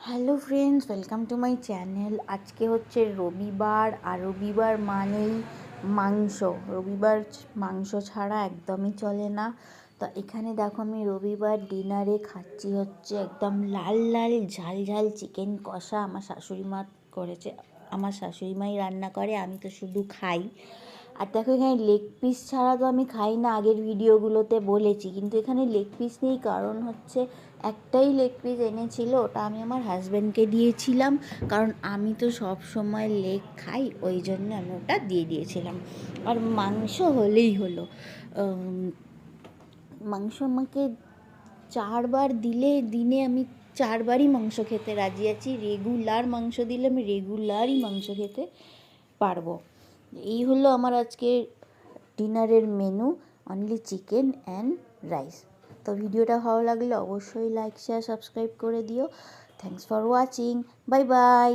Hello friends, welcome to my channel. আজকে হচ্ছে রবিবার, আর রবিবার মানেই মাংস। রবিবার মাংস ছাড়া একদমই চলে না। তো এখানে দেখো আমি রবিবার ডিনারে খাচ্ছি হচ্ছে একদম লাল লাল ঝাল ঝাল চিকেন কষা। আমার শাশুড়ি মা করেছে, আমার শাশুড়ি মাই রান্না করে, আমি তো শুধু খাই। আর দেখো এখানে লেগ পিস ছাড়া তো আমি খাই না, আগের ভিডিওগুলোতে বলেছি, কিন্তু এখানে লেগ পিস নেই। কারণ হচ্ছে একটাই লেগ পিস এনেছিল, ওটা আমি আমার হাজব্যান্ডকে দিয়েছিলাম, কারণ আমি তো সব সময় লেগ খাই, ওই জন্য আমি ওটা দিয়ে দিয়েছিলাম। আর মাংস হলেই হলো। মাংস আমাকে 4 বার দিলে দিনে আমি 4 বারই মাংস খেতে রাজি আছি। রেগুলার মাংস দিলে আমি রেগুলারই মাংস খেতে পারবো। এই হলো আমার আজকে ডিনারের menu, only chicken and rice. তো ভিডিওটা ভালো লাগলে অবশ্যই লাইক শেয়ার সাবস্ক্রাইব করে দিও। Thanks for watching, bye bye.